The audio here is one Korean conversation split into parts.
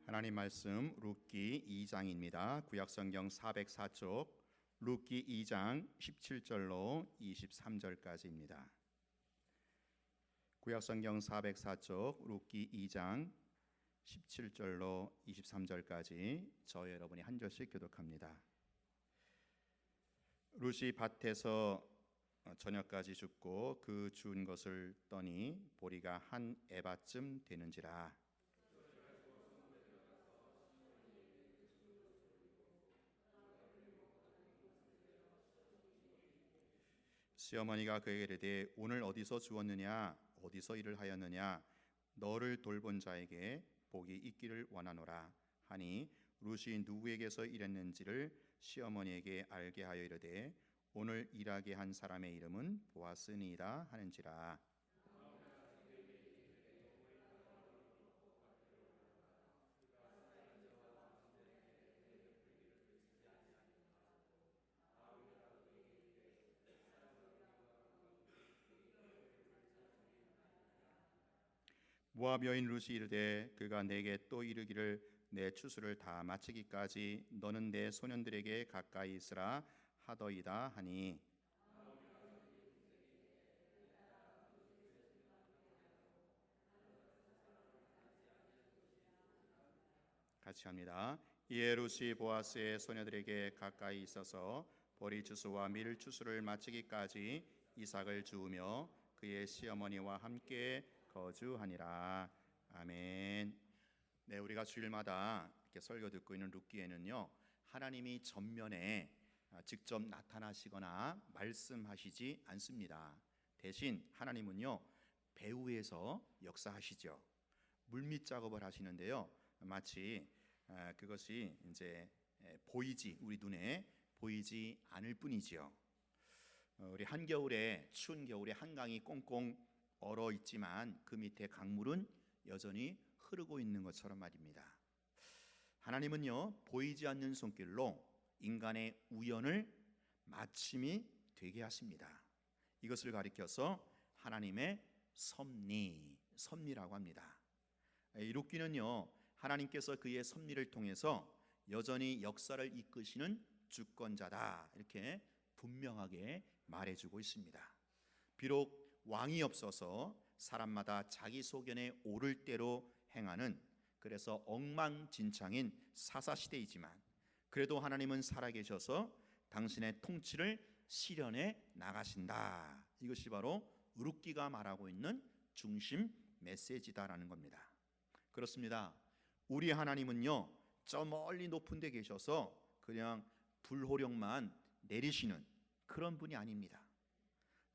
하나님 말씀 룻기 2장입니다. 구약성경 404쪽 룻기 2장 17절로 23절까지입니다. 구약성경 404쪽 룻기 2장 17절로 23절까지 저희 여러분이 한 절씩 교독합니다. 룻이 밭에서 저녁까지 죽고 그 주운 것을 떠니 보리가 한 에바쯤 되는지라. 시어머니가 그에게 이르되 오늘 어디서 주었느냐 어디서 일을 하였느냐 너를 돌본 자에게 복이 있기를 원하노라 하니 룻이 누구에게서 일했는지를 시어머니에게 알게 하여 이르되 오늘 일하게 한 사람의 이름은 보아스니이다 하는지라. 모압 여인 룻이 이르되 그가 내게 또 이르기를 내 추수를 다 마치기까지 너는 내 소년들에게 가까이 있으라 하더이다 하니 같이 합니다. 이에 룻이 보아스의 소녀들에게 가까이 있어서 보리 추수와 밀 추수를 마치기까지 이삭을 주우며 그의 시어머니와 함께 거주하니라. 아멘. 네, 우리가 주일마다 이렇게 설교 듣고 있는 룻기에는요, 하나님이 전면에 직접 나타나시거나 말씀하시지 않습니다. 대신 하나님은요, 배후에서 역사하시죠. 물밑 작업을 하시는데요, 마치 그것이 이제 우리 눈에 보이지 않을 뿐이지요. 우리 한겨울에 추운 겨울에 한강이 꽁꽁 얼어 있지만 그 밑에 강물은 여전히 흐르고 있는 것처럼 말입니다. 하나님은요 보이지 않는 손길로 인간의 우연을 마침이 되게 하십니다. 이것을 가리켜서 하나님의 섭리라고 합니다. 이 룻기는요 하나님께서 그의 섭리를 통해서 여전히 역사를 이끄시는 주권자다 이렇게 분명하게 말해주고 있습니다. 비록 왕이 없어서 사람마다 자기 소견에 오를 대로 행하는 그래서 엉망진창인 사사시대이지만 그래도 하나님은 살아계셔서 당신의 통치를 실현해 나가신다. 이것이 바로 룻기가 말하고 있는 중심 메시지다라는 겁니다. 그렇습니다. 우리 하나님은요 저 멀리 높은 데 계셔서 그냥 불호령만 내리시는 그런 분이 아닙니다.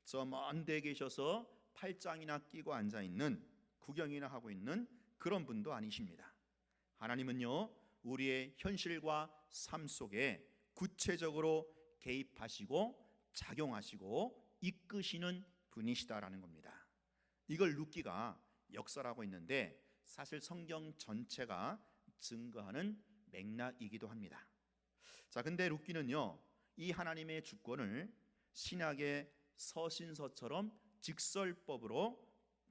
저 먼 데 계셔서 팔짱이나 끼고 앉아있는 구경이나 하고 있는 그런 분도 아니십니다. 하나님은요 우리의 현실과 삶 속에 구체적으로 개입하시고 작용하시고 이끄시는 분이시다라는 겁니다. 이걸 룻기가 역설하고 있는데 사실 성경 전체가 증거하는 맥락이기도 합니다. 자, 근데 룻기는요 이 하나님의 주권을 신약의 서신서처럼 직설법으로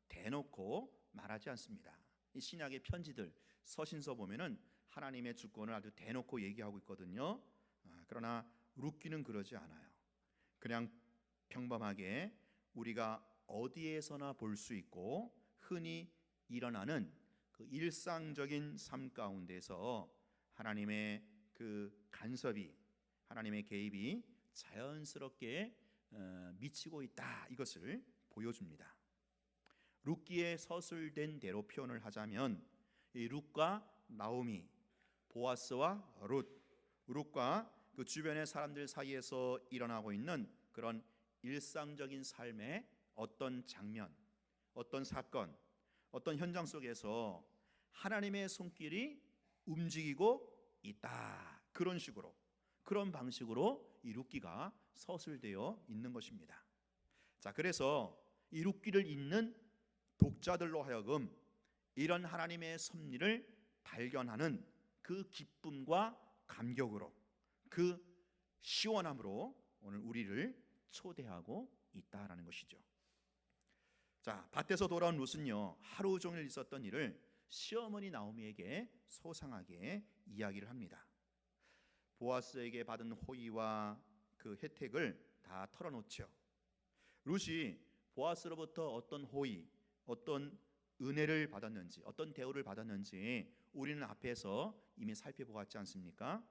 대놓고 말하지 않습니다. 이 신약의 편지들 서신서 보면은 하나님의 주권을 아주 대놓고 얘기하고 있거든요. 그러나 룻기는 그러지 않아요. 그냥 평범하게 우리가 어디에서나 볼 수 있고 흔히 일어나는 그 일상적인 삶 가운데서 하나님의 그 간섭이 하나님의 개입이 자연스럽게 미치고 있다 이것을 보여줍니다. 룻기에 서술된 대로 표현을 하자면 이 룻과 나오미, 보아스와 룻과 그 주변의 사람들 사이에서 일어나고 있는 그런 일상적인 삶의 어떤 장면, 어떤 사건, 어떤 현장 속에서 하나님의 손길이 움직이고 있다. 그런 식으로 그런 방식으로 이 룻기가 서술되어 있는 것입니다. 자, 그래서 이 룻기를 읽는 독자들로 하여금 이런 하나님의 섭리를 발견하는 그 기쁨과 감격으로 그 시원함으로 오늘 우리를 초대하고 있다라는 것이죠. 자, 밭에서 돌아온 룻은요 하루 종일 있었던 일을 시어머니 나오미에게 소상하게 이야기를 합니다. 보아스에게 받은 호의와 그 혜택을 다 털어놓죠. 룻이 보아스로부터 어떤 호의, 어떤 은혜를 받았는지, 어떤 대우를 받았는지 우리는 앞에서 이미 살펴보았지 않습니까?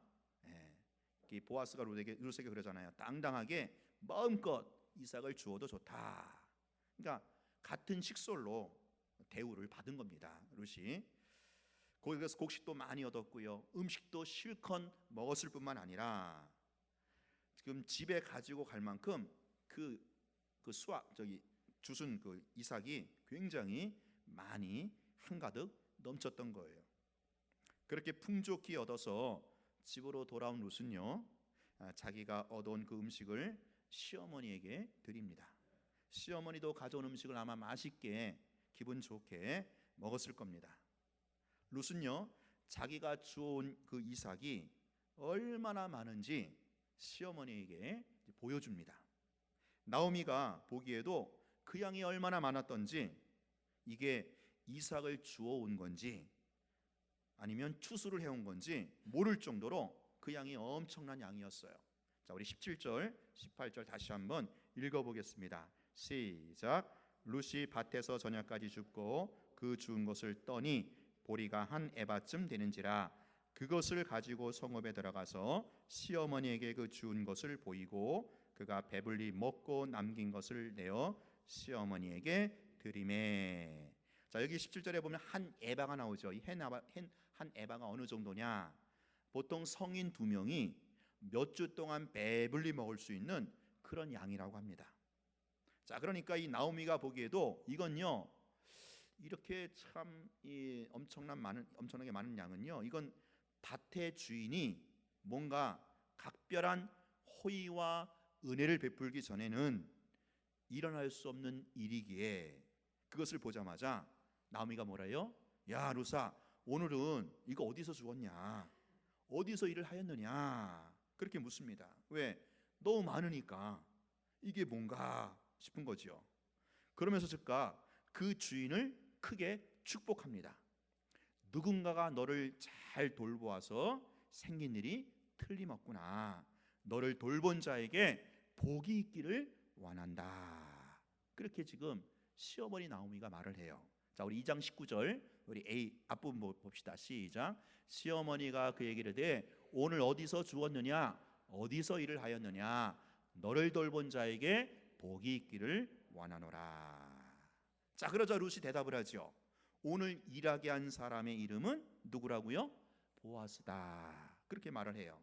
보아스가 룻에게 그러잖아요. 당당하게 마음껏 이삭을 주어도 좋다. 그러니까 같은 식솔로 대우를 받은 겁니다. 룻이 거기서 곡식도 많이 얻었고요, 음식도 실컷 먹었을 뿐만 아니라 지금 집에 가지고 갈 만큼 그 주순 그 이삭이 굉장히 많이 한가득 넘쳤던 거예요. 그렇게 풍족히 얻어서 집으로 돌아온 룻은요, 자기가 얻어온 그 음식을 시어머니에게 드립니다. 시어머니도 가져온 음식을 아마 맛있게 기분 좋게 먹었을 겁니다. 룻은요, 자기가 주온 그 이삭이 얼마나 많은지 시어머니에게 보여줍니다. 나오미가 보기에도 그 양이 얼마나 많았던지, 이게 이삭을 주워온 건지 아니면 추수를 해온 건지 모를 정도로 그 양이 엄청난 양이었어요. 자, 우리 17절, 18절 다시 한번 읽어보겠습니다. 시작. 룻이 밭에서 저녁까지 줍고 그 주운 것을 떠니 보리가 한 에바쯤 되는지라 그것을 가지고 성읍에 들어가서 시어머니에게 그 주운 것을 보이고 그가 배불리 먹고 남긴 것을 내어 시어머니에게 드리매. 자, 여기 17절에 보면 한 에바가 나오죠. 이 한 에바가 어느 정도냐? 보통 성인 2명이 몇 주 동안 배불리 먹을 수 있는 그런 양이라고 합니다. 자, 그러니까 이 나오미가 보기에도 이건요, 이렇게 참 엄청나게 많은 양은요, 이건 밭의 주인이 뭔가 각별한 호의와 은혜를 베풀기 전에는 일어날 수 없는 일이기에 그것을 보자마자 나오미가 뭐래요? 야, 룻아, 오늘은 이거 어디서 주웠냐? 어디서 일을 하였느냐? 그렇게 묻습니다. 왜? 너무 많으니까 이게 뭔가 싶은 거죠. 그러면서 즉각 그 주인을 크게 축복합니다. 누군가가 너를 잘 돌보아서 생긴 일이 틀림없구나. 너를 돌본 자에게 복이 있기를 원한다. 그렇게 지금 시어머니 나오미가 말을 해요. 자, 우리 2장 19절 우리 A 앞부분 봅시다. 시작. 시어머니가 그에게 이르되 오늘 어디서 주었느냐? 어디서 일을 하였느냐? 너를 돌본 자에게 복이 있기를 원하노라. 자, 그러자 룻이 대답을 하죠. 오늘 일하게 한 사람의 이름은 누구라고요? 보아스다. 그렇게 말을 해요.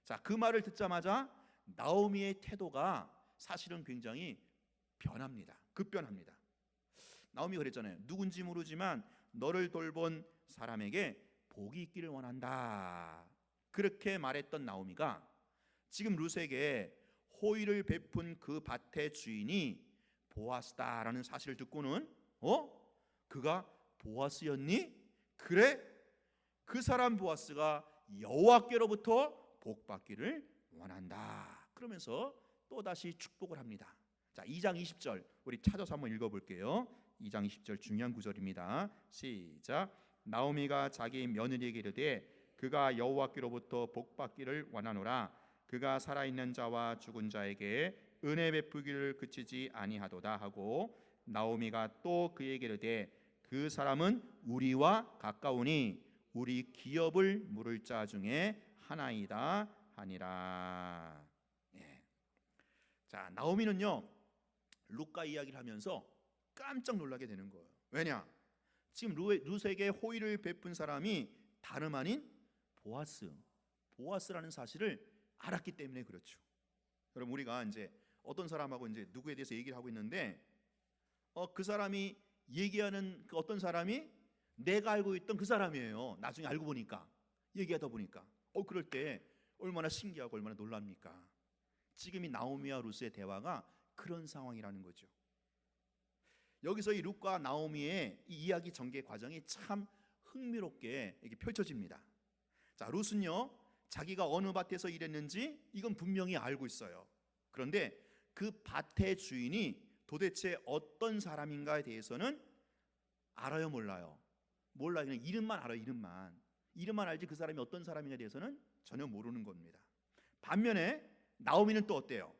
자, 그 말을 듣자마자 나오미의 태도가 사실은 굉장히 변합니다. 급변합니다. 나오미가 그랬잖아요. 누군지 모르지만 너를 돌본 사람에게 복이 있기를 원한다. 그렇게 말했던 나오미가 지금 룻에게 호의를 베푼 그 밭의 주인이 보아스다라는 사실을 듣고는 그가 보아스였니? 그래? 그 사람 보아스가 여호와께로부터 복 받기를 원한다. 그러면서 또다시 축복을 합니다. 자, 2장 20절 우리 찾아서 한번 읽어볼게요. 2장 20절 중요한 구절입니다. 시작. 나오미가 자기 며느리에게 이르되 그가 여호와께로부터 복 받기를 원하노라. 그가 살아있는 자와 죽은 자에게 은혜 베푸기를 그치지 아니하도다 하고 나오미가 또 그에게 이르되 그 사람은 우리와 가까우니 우리 기업을 물을 자 중에 하나이다 하니라. 자, 나오미는요 룻과 이야기를 하면서 깜짝 놀라게 되는 거예요. 왜냐? 지금 룻에게 호의를 베푼 사람이 다름 아닌 보아스라는 사실을 알았기 때문에 그렇죠. 여러분, 우리가 이제 어떤 사람하고 이제 누구에 대해서 얘기를 하고 있는데 그 사람이 얘기하는 그 어떤 사람이 내가 알고 있던 그 사람이에요. 나중에 알고 보니까, 얘기하다 보니까 그럴 때 얼마나 신기하고 얼마나 놀랍니까? 지금 이 나오미와 룻의 대화가 그런 상황이라는 거죠. 여기서 이 룻과 나오미의 이 이야기 전개 과정이 참 흥미롭게 이렇게 펼쳐집니다. 자, 룻은요 자기가 어느 밭에서 일했는지 이건 분명히 알고 있어요. 그런데 그 밭의 주인이 도대체 어떤 사람인가에 대해서는 알아요, 몰라요? 몰라. 그냥 이름만 알아요. 이름만 알지 그 사람이 어떤 사람이냐에 대해서는 전혀 모르는 겁니다. 반면에 나오미는 또 어때요?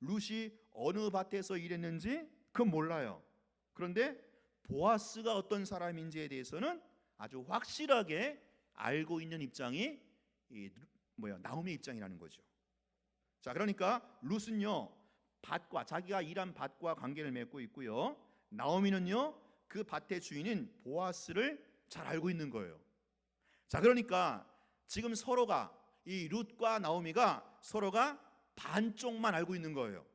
룻이 어느 밭에서 일했는지 그건 몰라요. 그런데 보아스가 어떤 사람인지에 대해서는 아주 확실하게 알고 있는 입장이 나오미의 입장이라는 거죠. 자, 그러니까 룻은요 밭과 자기가 일한 밭과 관계를 맺고 있고요, 나오미는요 그 밭의 주인인 보아스를 잘 알고 있는 거예요. 자, 그러니까 지금 서로가 이 룻과 나오미가 서로가 반쪽만 알고 있는 거예요.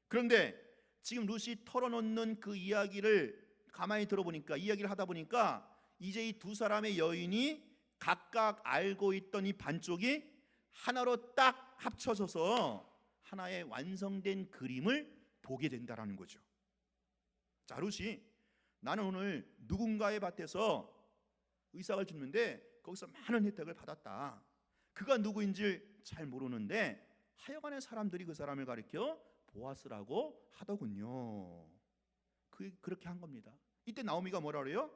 그런데 지금 룻이 털어놓는 그 이야기를 가만히 들어보니까, 이야기를 하다 보니까 이제 이 두 사람의 여인이 각각 알고 있던 이 반쪽이 하나로 딱 합쳐져서 하나의 완성된 그림을 보게 된다라는 거죠. 자, 룻이 나는 오늘 누군가의 밭에서 의삭을 줍는데 거기서 많은 혜택을 받았다. 그가 누구인지 잘 모르는데 하여간에 사람들이 그 사람을 가리켜 보아스라고 하더군요. 그렇게 한 겁니다. 이때 나오미가 뭐라 그래요?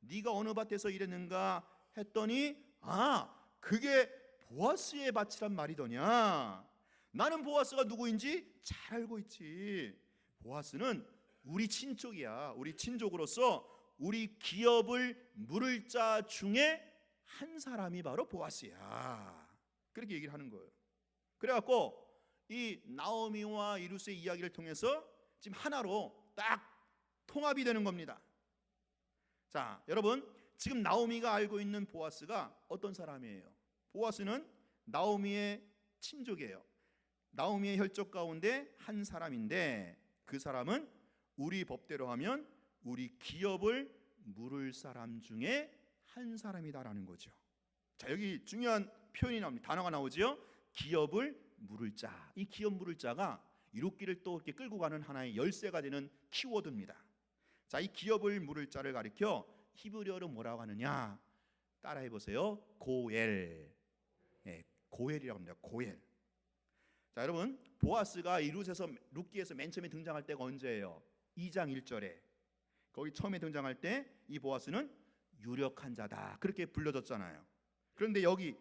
네가 어느 밭에서 일했는가 했더니 그게 보아스의 밭이란 말이더냐. 나는 보아스가 누구인지 잘 알고 있지. 보아스는 우리 친족이야. 우리 친족으로서 우리 기업을 물을 자 중에 한 사람이 바로 보아스야. 그렇게 얘기를 하는 거예요. 그래갖고 이 나오미와 이 룻의 이야기를 통해서 지금 하나로 딱 통합이 되는 겁니다. 자, 여러분, 지금 나오미가 알고 있는 보아스가 어떤 사람이에요? 보아스는 나오미의 친족이에요. 나오미의 혈족 가운데 한 사람인데 그 사람은 우리 법대로 하면 우리 기업을 물을 사람 중에 한 사람이다라는 거죠. 자, 여기 중요한 표현이 나옵니다. 단어가 나오죠. 기업을 물을 자. 이 기업 물을 자가 이룩기를 또 이렇게 끌고 가는 하나의 열쇠가 되는 키워드입니다. 자, 이 기업을 물을 자를 가리켜 히브리어로 뭐라고 하느냐? 따라해 보세요. 고엘. 고엘이라고 합니다. 고엘. 자, 여러분, 보아스가 이 룻기에서 맨 처음에 등장할 때가 언제예요? 2장 1절에 거기 처음에 등장할 때 이 보아스는 유력한 자다 그렇게 불려졌잖아요. 그런데 여기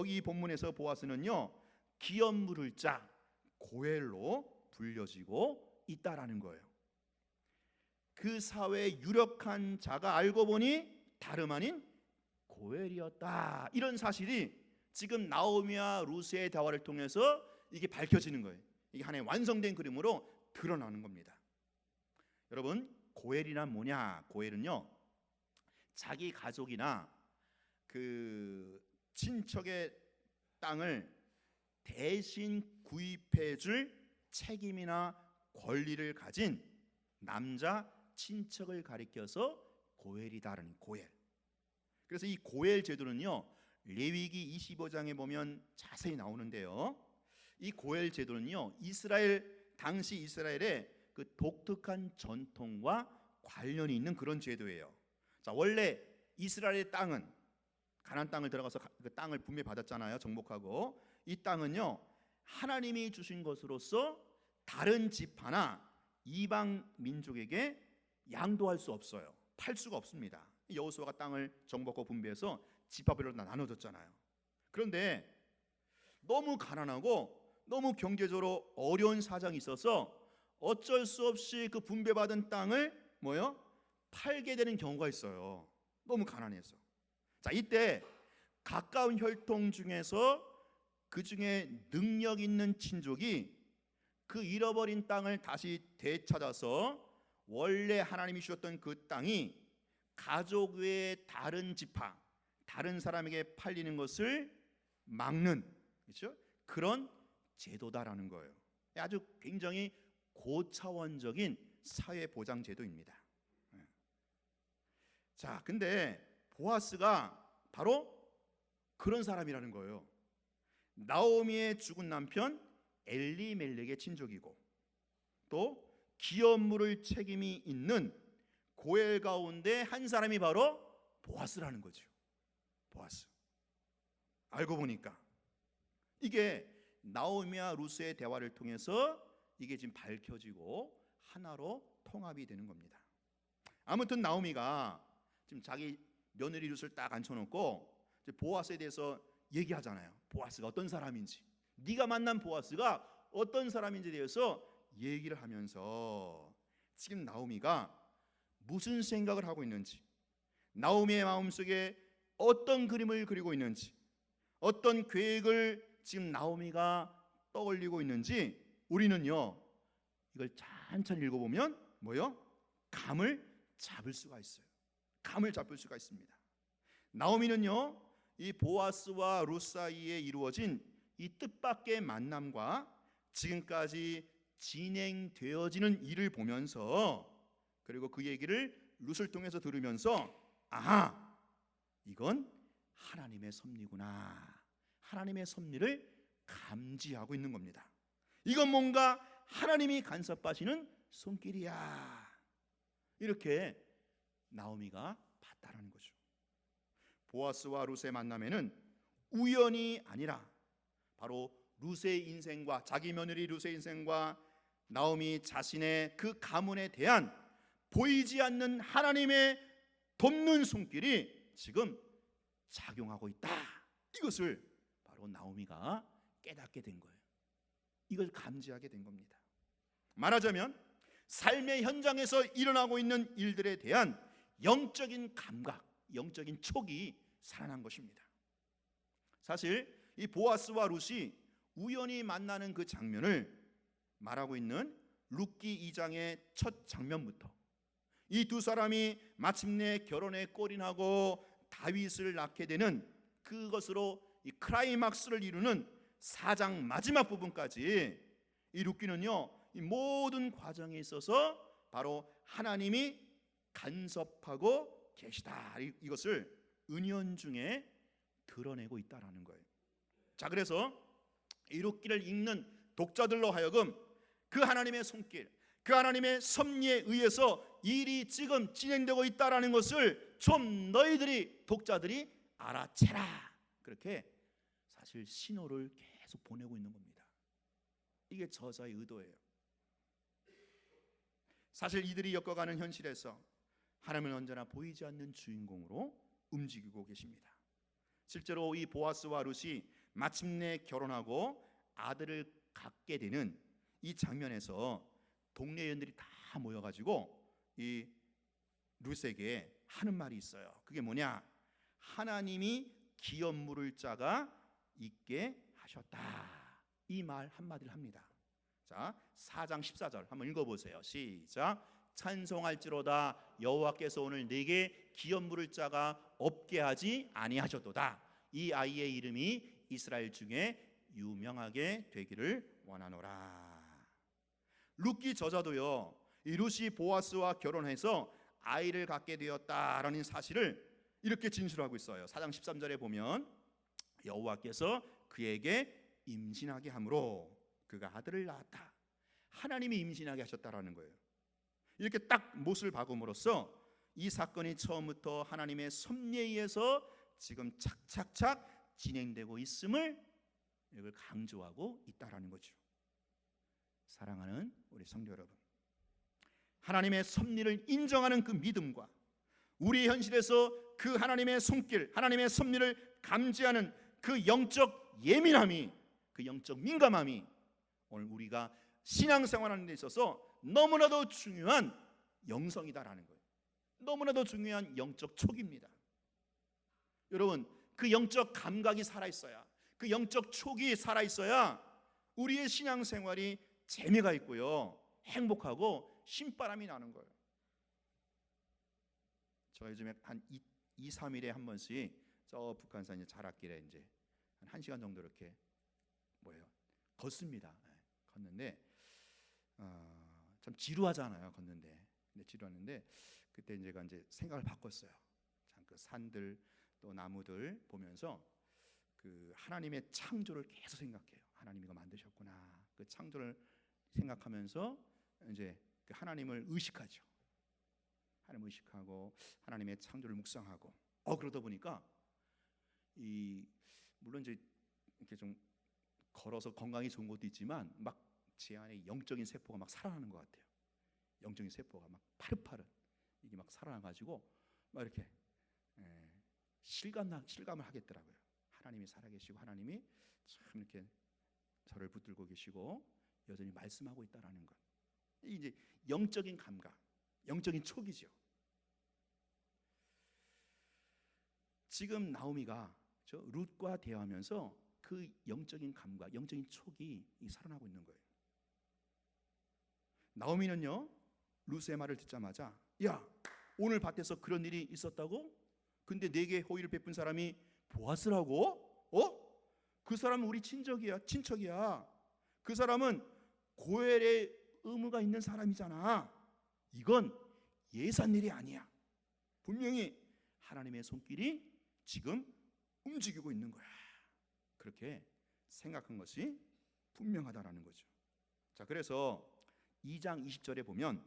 이 본문에서 보아스는요 기업 물을 자 고엘로 불려지고 있다라는 거예요. 그 사회의 유력한 자가 알고 보니 다름 아닌 고엘이었다. 이런 사실이 지금 나오미와 룻의 대화를 통해서 이게 밝혀지는 거예요. 이게 하나의 완성된 그림으로 드러나는 겁니다. 여러분, 고엘이란 뭐냐? 고엘은요 자기 가족이나 그 친척의 땅을 대신 구입해줄 책임이나 권리를 가진 남자 친척을 가리켜서 고엘이다라는 고엘. 그래서 이 고엘 제도는요 레위기 25장에 보면 자세히 나오는데요, 이 고엘 제도는요 당시 이스라엘의 그 독특한 전통과 관련이 있는 그런 제도예요. 자, 원래 이스라엘의 땅은 가나안 땅을 들어가서 그 땅을 분배받았잖아요. 정복하고. 이 땅은요 하나님이 주신 것으로서 다른 지파나 이방 민족에게 양도할 수 없어요. 팔 수가 없습니다. 여호수아가 땅을 정복하고 분배해서 지파별로 나눠줬잖아요. 그런데 너무 가난하고 너무 경제적으로 어려운 사정이 있어서 어쩔 수 없이 그 분배받은 땅을 팔게 되는 경우가 있어요. 너무 가난해서. 자, 이때 가까운 혈통 중에서 그 중에 능력 있는 친족이 그 잃어버린 땅을 다시 되찾아서 원래 하나님이 주셨던 그 땅이 가족 외의 다른 지파, 다른 사람에게 팔리는 것을 막는, 그렇죠? 그런 제도다라는 거예요. 아주 굉장히 고차원적인 사회 보장 제도입니다. 자, 근데 보아스가 바로 그런 사람이라는 거예요. 나오미의 죽은 남편 엘리멜렉의 친족이고 또 기업 물을 책임이 있는 고엘 가운데 한 사람이 바로 보아스라는 거죠. 보아스. 알고 보니까 이게 나오미와 룻의 대화를 통해서 이게 지금 밝혀지고 하나로 통합이 되는 겁니다. 아무튼 나오미가 지금 자기 며느리 룻을 딱 앉혀놓고 이제 보아스에 대해서 얘기하잖아요. 보아스가 어떤 사람인지, 네가 만난 보아스가 어떤 사람인지에 대해서 얘기를 하면서 지금 나오미가 무슨 생각을 하고 있는지, 나오미의 마음속에 어떤 그림을 그리고 있는지, 어떤 계획을 지금 나오미가 떠올리고 있는지 우리는요 이걸 천천히 읽어보면 뭐요? 감을 잡을 수가 있어요. 감을 잡을 수가 있습니다. 나오미는요 이 보아스와 룻 사이에 이루어진 이 뜻밖의 만남과 지금까지 진행되어지는 일을 보면서, 그리고 그 얘기를 룻을 통해서 들으면서, 아하, 이건 하나님의 섭리구나, 하나님의 섭리를 감지하고 있는 겁니다. 이건 뭔가 하나님이 간섭하시는 손길이야, 이렇게 나오미가 봤다라는 거죠. 보아스와 룻의 만남에는 우연이 아니라 바로 룻의 인생과, 자기 며느리 룻의 인생과 나오미 자신의 그 가문에 대한 보이지 않는 하나님의 돕는 손길이 지금 작용하고 있다, 이것을 바로 나오미가 깨닫게 된 거예요. 이걸 감지하게 된 겁니다. 말하자면 삶의 현장에서 일어나고 있는 일들에 대한 영적인 감각, 영적인 촉이 살아난 것입니다. 사실 이 보아스와 룻이 우연히 만나는 그 장면을 말하고 있는 룻기 2장의 첫 장면부터 이 두 사람이 마침내 결혼에 골인하고 다윗을 낳게 되는 그것으로 이 클라이막스를 이루는 4장 마지막 부분까지 이 룻기는요 이 모든 과정에 있어서 바로 하나님이 간섭하고 계시다, 이것을 은연중에 드러내고 있다라는 거예요. 자, 그래서 이 룻기를 읽는 독자들로 하여금 그 하나님의 손길, 그 하나님의 섭리에 의해서 일이 지금 진행되고 있다라는 것을 좀 너희들이, 독자들이 알아채라, 그렇게 사실 신호를 계속 보내고 있는 겁니다. 이게 저자의 의도예요. 사실 이들이 겪어가는 현실에서 하나님은 언제나 보이지 않는 주인공으로 움직이고 계십니다. 실제로 이 보아스와 룻이 마침내 결혼하고 아들을 갖게 되는 이 장면에서 동네 여인들이 다 모여가지고 이 룻에게 하는 말이 있어요. 그게 뭐냐? 하나님이 기업 물을 자가 있게 하셨다, 이 말 한마디를 합니다. 자, 4장 14절 한번 읽어보세요. 시작. 찬송할지로다 여호와께서 오늘 내게 기업 물을 자가 없게 하지 아니하셨도다. 이 아이의 이름이 이스라엘 중에 유명하게 되기를 원하노라. 룻기 저자도요 이 룻이 보아스와 결혼해서 아이를 갖게 되었다라는 사실을 이렇게 진술하고 있어요. 4장 13절에 보면 여호와께서 그에게 임신하게 함으로 그가 아들을 낳았다. 하나님이 임신하게 하셨다라는 거예요. 이렇게 딱 못을 박음으로써 이 사건이 처음부터 하나님의 섭리에 의해서 지금 착착착 진행되고 있음을 이걸 강조하고 있다라는 거죠. 사랑하는 우리 성도 여러분, 하나님의 섭리를 인정하는 그 믿음과 우리 현실에서 그 하나님의 손길, 하나님의 섭리를 감지하는 그 영적 예민함이, 그 영적 민감함이 오늘 우리가 신앙생활하는 데 있어서 너무나도 중요한 영성이다라는 거예요. 너무나도 중요한 영적 촉입니다. 여러분, 그 영적 감각이 살아있어야, 그 영적 촉이 살아있어야 우리의 신앙생활이 재미가 있고요, 행복하고 신바람이 나는 거예요. 저 요즘에 한 2, 3일에 한 번씩 저 북한산 자락길에 이제 한 1시간 정도 이렇게 걷습니다. 걷는데 참 지루하잖아요, 걷는데. 근데 지루하는데 그때 제가 이제 생각을 바꿨어요. 참 그 산들 또 나무들 보면서 그 하나님의 창조를 계속 생각해요. 하나님이 이거 만드셨구나. 그 창조를 생각하면서 이제 그 하나님을 의식하죠. 하나님을 의식하고 하나님의 창조를 묵상하고 그러다 보니까 물론 이제 이렇게 좀 걸어서 건강이 좋은 것도 있지만 막 제 안에 영적인 세포가 막 살아나는 것 같아요. 영적인 세포가 막 파릇파릇 이게 막 살아나가지고 막 이렇게 실감을 하겠더라고요. 하나님이 살아계시고 하나님이 참 이렇게 저를 붙들고 계시고 여전히 말씀하고 있다라는 것. 이제 영적인 감각, 영적인 촉이죠. 지금 나오미가 저 룻과 대화하면서 그 영적인 감각, 영적인 촉이 살아나고 있는 거예요. 나오미는요, 룻의 말을 듣자마자, 야, 오늘 밭에서 그런 일이 있었다고? 근데 내게 호의를 베푼 사람이 보아스라고? 그 사람은 우리 친척이야. 그 사람은 고엘의 의무가 있는 사람이잖아. 이건 예산 일이 아니야. 분명히 하나님의 손길이 지금 움직이고 있는 거야. 그렇게 생각한 것이 분명하다라는 거죠. 자, 그래서 2장 20절에 보면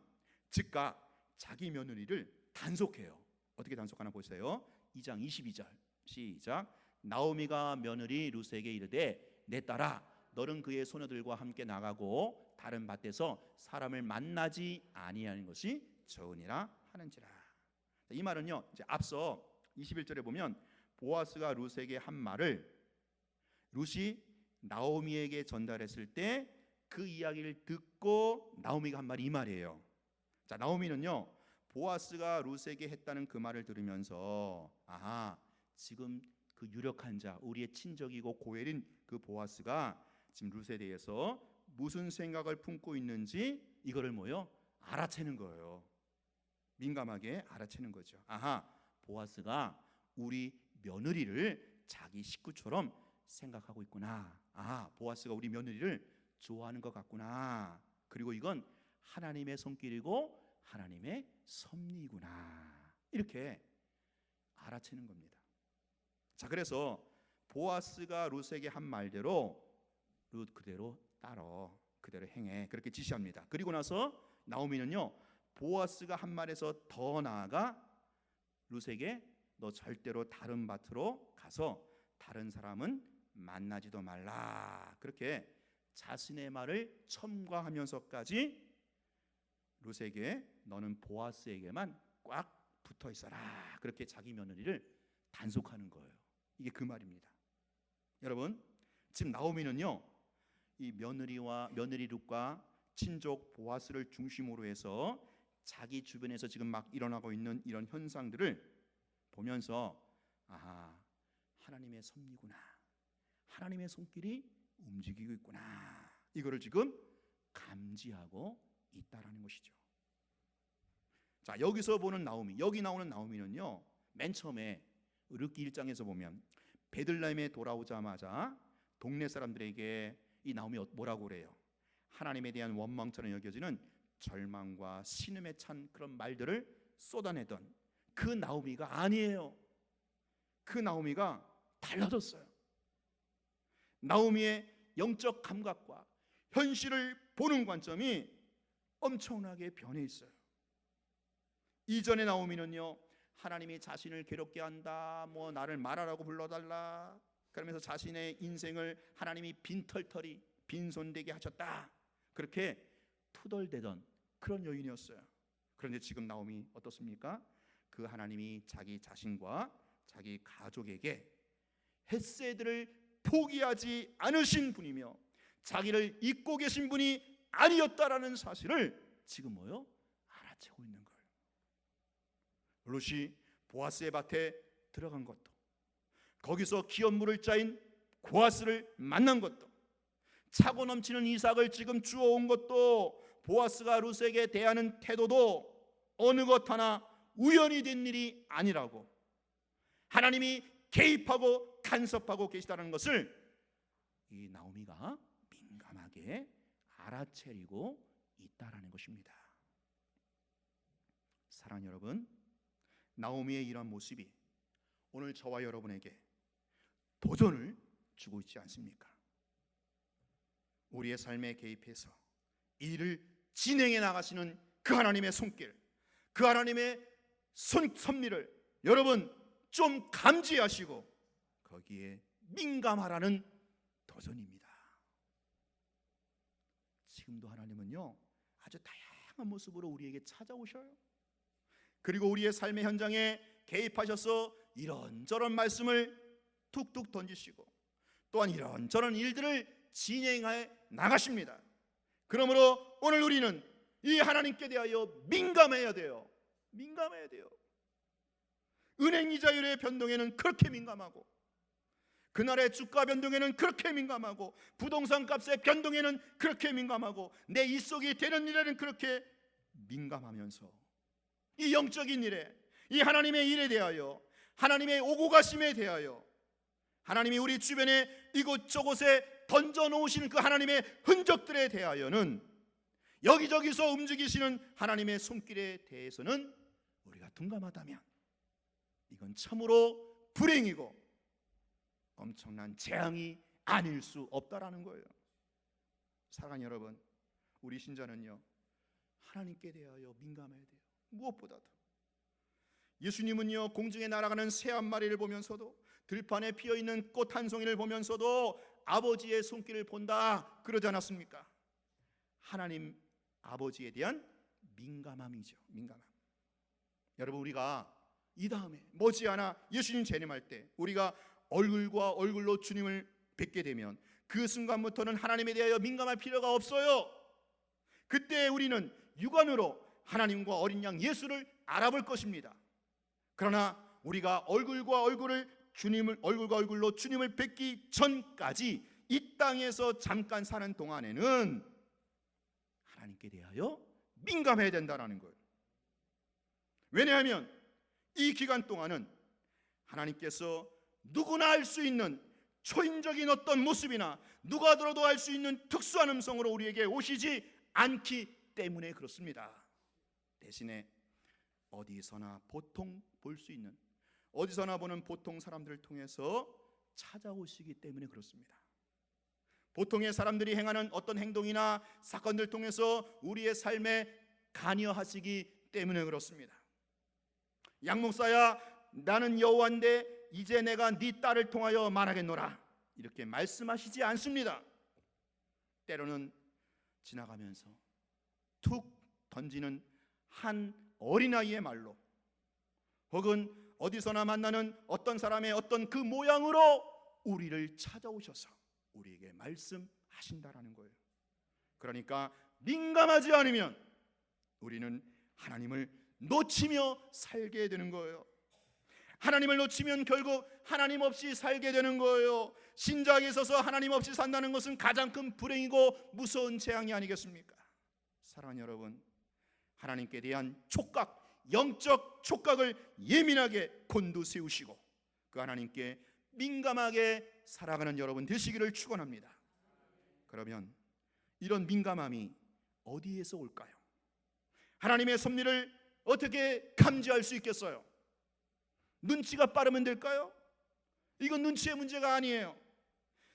즉각 자기 며느리를 단속해요. 어떻게 단속하나 보세요. 2장 22절 시작. 나오미가 며느리 룻에게 이르되 내 딸아 너는 그의 소녀들과 함께 나가고 다른 밭에서 사람을 만나지 아니하는 것이 좋으니라 하는지라. 이 말은요, 이제 앞서 21절에 보면 보아스가 룻에게 한 말을 룻이 나오미에게 전달했을 때 그 이야기를 듣고 나오미가 한 말이 이 말이에요. 자, 나오미는요, 보아스가 룻에게 했다는 그 말을 들으면서 지금 그 유력한 자, 우리의 친족이고 고엘인 그 보아스가 지금 룻에 대해서 무슨 생각을 품고 있는지 이거를 알아채는 거예요. 민감하게 알아채는 거죠. 보아스가 우리 며느리를 자기 식구처럼 생각하고 있구나. 보아스가 우리 며느리를 좋아하는 것 같구나. 그리고 이건 하나님의 손길이고 하나님의 섭리구나. 이렇게 알아채는 겁니다. 자, 그래서 보아스가 룻에게 한 말대로 룻 그대로 따라 그대로 행해. 그렇게 지시합니다. 그리고 나서 나오미는요, 보아스가 한 말에서 더 나아가 룻에게 너 절대로 다른 밭으로 가서 다른 사람은 만나지도 말라. 그렇게 자신의 말을 첨가하면서까지 룻에게 너는 보아스에게만 꽉 붙어 있어라. 그렇게 자기 며느리를 단속하는 거예요. 이게 그 말입니다. 여러분, 지금 나오미는요, 이 며느리 룻과 친족 보아스를 중심으로 해서 자기 주변에서 지금 막 일어나고 있는 이런 현상들을 보면서 하나님의 섭리구나, 하나님의 손길이 움직이고 있구나, 이거를 지금 감지하고 있다라는 것이죠. 자, 여기서 보는 나오미, 여기 나오는 나오미는요, 맨 처음에 룻기 1장에서 보면 베들레헴에 돌아오자마자 동네 사람들에게 이 나오미 뭐라고 그래요? 하나님에 대한 원망처럼 여겨지는 절망과 신음에 찬 그런 말들을 쏟아내던 그 나오미가 아니에요. 그 나오미가 달라졌어요. 나오미의 영적 감각과 현실을 보는 관점이 엄청나게 변해 있어요. 이전의 나오미는요, 하나님이 자신을 괴롭게 한다, 나를 말하라고 불러달라, 그러면서 자신의 인생을 하나님이 빈털터리 빈손되게 하셨다, 그렇게 투덜대던 그런 여인이었어요. 그런데 지금 나오미 어떻습니까? 그 하나님이 자기 자신과 자기 가족에게 헷세들을 포기하지 않으신 분이며 자기를 잊고 계신 분이 아니었다라는 사실을 지금 알아채고 있는 거예요. 룻이 보아스의 밭에 들어간 것도, 거기서 기업 물을 자인 보아스를 만난 것도, 차고 넘치는 이삭을 지금 주워온 것도, 보아스가 룻에게 대하는 태도도 어느 것 하나 우연히 된 일이 아니라고, 하나님이 개입하고 간섭하고 계시다는 것을 이 나오미가 민감하게 알아채리고 있다라는 것입니다. 사랑하는 여러분, 나오미의 이런 모습이 오늘 저와 여러분에게 도전을 주고 있지 않습니까? 우리의 삶에 개입해서 일을 진행해 나가시는 그 하나님의 손길, 그 하나님의 섭리를 여러분 좀 감지하시고 거기에 민감하라는 도전입니다. 지금도 하나님은요, 아주 다양한 모습으로 우리에게 찾아오셔요. 그리고 우리의 삶의 현장에 개입하셔서 이런저런 말씀을 툭툭 던지시고 또한 이런저런 일들을 진행해 나가십니다. 그러므로 오늘 우리는 이 하나님께 대하여 민감해야 돼요. 민감해야 돼요. 은행 이자율의 변동에는 그렇게 민감하고, 그날의 주가 변동에는 그렇게 민감하고, 부동산 값의 변동에는 그렇게 민감하고, 내 입속이 되는 일에는 그렇게 민감하면서 이 영적인 일에, 이 하나님의 일에 대하여, 하나님의 오고 가심에 대하여, 하나님이 우리 주변에 이곳저곳에 던져놓으시는 그 하나님의 흔적들에 대하여는, 여기저기서 움직이시는 하나님의 손길에 대해서는 우리가 둔감하다면 이건 참으로 불행이고 엄청난 재앙이 아닐 수 없다라는 거예요. 사랑하는 여러분, 우리 신자는요, 하나님께 대하여 민감해야 돼요. 무엇보다도. 예수님은요, 공중에 날아가는 새 한 마리를 보면서도, 들판에 피어있는 꽃 한 송이를 보면서도 아버지의 손길을 본다 그러지 않았습니까? 하나님 아버지에 대한 민감함이죠. 민감함. 여러분, 우리가 이 다음에 머지않아 예수님 재림할 때 우리가 얼굴과 얼굴로 주님을 뵙게 되면 그 순간부터는 하나님에 대하여 민감할 필요가 없어요. 그때 우리는 육안으로 하나님과 어린 양 예수를 알아볼 것입니다. 그러나 우리가 얼굴과 얼굴로 주님을 뵙기 전까지 이 땅에서 잠깐 사는 동안에는 하나님께 대하여 민감해야 된다는 거예요. 왜냐하면 이 기간 동안은 하나님께서 누구나 알 수 있는 초인적인 어떤 모습이나 누가 들어도 알 수 있는 특수한 음성으로 우리에게 오시지 않기 때문에 그렇습니다. 대신에 어디서나 보통 볼 수 있는, 어디서나 보는 보통 사람들을 통해서 찾아오시기 때문에 그렇습니다. 보통의 사람들이 행하는 어떤 행동이나 사건들 통해서 우리의 삶에 관여하시기 때문에 그렇습니다. 양 목사야, 나는 여호와인데 이제 내가 네 딸을 통하여 말하겠노라, 이렇게 말씀하시지 않습니다. 때로는 지나가면서 툭 던지는 한 어린아이의 말로, 혹은 어디서나 만나는 어떤 사람의 어떤 그 모양으로 우리를 찾아오셔서 우리에게 말씀하신다라는 거예요. 그러니까 민감하지 않으면 우리는 하나님을 놓치며 살게 되는 거예요. 하나님을 놓치면 결국 하나님 없이 살게 되는 거예요. 신자에게 있어서 하나님 없이 산다는 것은 가장 큰 불행이고 무서운 재앙이 아니겠습니까? 사랑하는 여러분, 하나님께 대한 촉각, 영적 촉각을 예민하게 곤두세우시고 그 하나님께 민감하게 살아가는 여러분 되시기를 축원합니다. 그러면 이런 민감함이 어디에서 올까요? 하나님의 섭리를 어떻게 감지할 수 있겠어요? 눈치가 빠르면 될까요? 이건 눈치의 문제가 아니에요.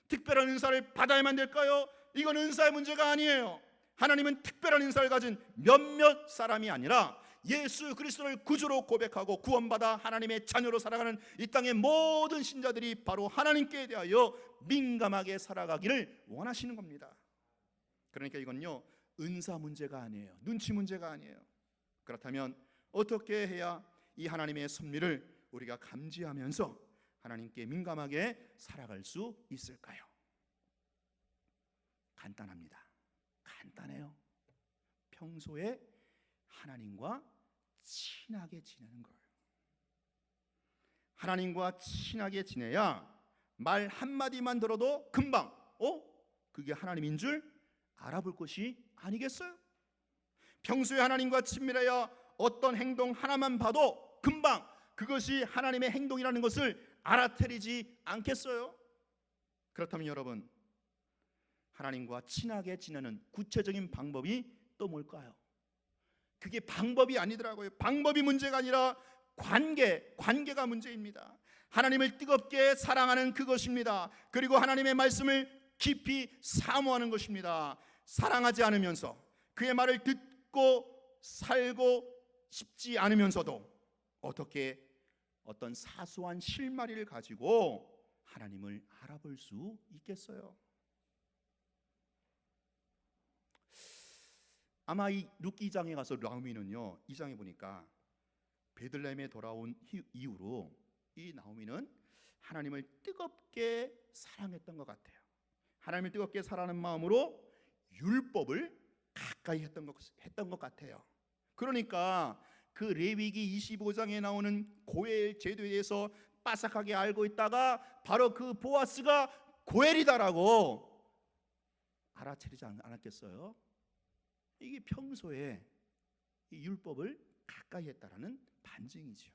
특별한 은사를 받아야만 될까요? 이건 은사의 문제가 아니에요. 하나님은 특별한 은사를 가진 몇몇 사람이 아니라 예수 그리스도를 구주로 고백하고 구원받아 하나님의 자녀로 살아가는 이 땅의 모든 신자들이 바로 하나님께 대하여 민감하게 살아가기를 원하시는 겁니다. 그러니까 이건요, 은사 문제가 아니에요. 눈치 문제가 아니에요. 그렇다면 어떻게 해야 이 하나님의 섭리를 우리가 감지하면서 하나님께 민감하게 살아갈 수 있을까요? 간단합니다. 간단해요. 평소에 하나님과 친하게 지내는 거예요. 하나님과 친하게 지내야 말 한마디만 들어도 금방 그게 하나님인 줄 알아볼 것이 아니겠어요? 평소에 하나님과 친밀해야 어떤 행동 하나만 봐도 금방 그것이 하나님의 행동이라는 것을 알아차리지 않겠어요? 그렇다면 여러분, 하나님과 친하게 지내는 구체적인 방법이 또 뭘까요? 그게 방법이 아니더라고요. 방법이 문제가 아니라 관계가 문제입니다. 하나님을 뜨겁게 사랑하는 그것입니다. 그리고 하나님의 말씀을 깊이 사모하는 것입니다. 사랑하지 않으면서 그의 말을 듣고 살고 싶지 않으면서도 어떻게 어떤 사소한 실마리를 가지고 하나님을 알아볼 수 있겠어요? 아마 이 룻기 2장에 가서 라우미는요, 2장에 보니까 베들레헴에 돌아온 이후로 이 나오미는 하나님을 뜨겁게 사랑했던 것 같아요. 하나님을 뜨겁게 사랑하는 마음으로 율법을 가까이 했던 것 같아요. 그러니까 그 레위기 25장에 나오는 고엘 제도에 대해서 빠삭하게 알고 있다가 바로 그 보아스가 고엘이다라고 알아차리지 않았겠어요? 이게 평소에 이 율법을 가까이 했다라는 반증이죠.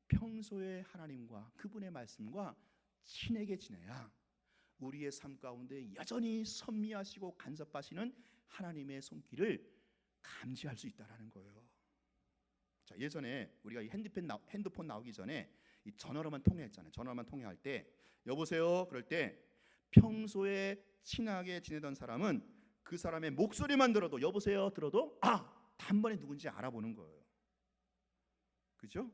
평소에 하나님과 그분의 말씀과 친하게 지내야 우리의 삶 가운데 여전히 섭리하시고 간섭하시는 하나님의 손길을 감지할 수 있다라는 거예요. 자, 예전에 우리가 이 핸드폰 나오기 전에 이 전화로만 통화했잖아요. 전화로만 통화할 때 여보세요 그럴 때 평소에 친하게 지내던 사람은 그 사람의 목소리만 들어도 여보세요 들어도 단번에 누군지 알아보는 거예요. 그죠?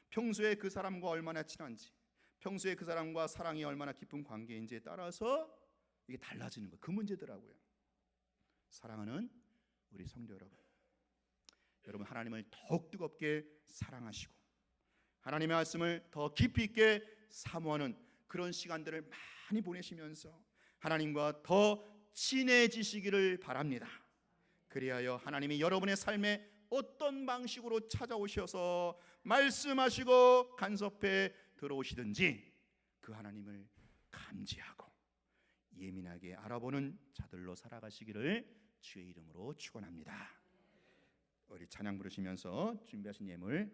평소에 그 사람과 얼마나 친한지, 평소에 그 사람과 사랑이 얼마나 깊은 관계인지에 따라서 이게 달라지는 거예요. 그 문제더라고요. 사랑하는 우리 성도 여러분 하나님을 더욱 뜨겁게 사랑하시고 하나님의 말씀을 더 깊이 있게 사모하는 그런 시간들을 많이 보내시면서 하나님과 더 친해지시기를 바랍니다. 그리하여 하나님이 여러분의 삶에 어떤 방식으로 찾아오셔서 말씀하시고 간섭해 들어오시든지 그 하나님을 감지하고 예민하게 알아보는 자들로 살아가시기를 주의 이름으로 축원합니다. 우리 찬양 부르시면서 준비하신 예물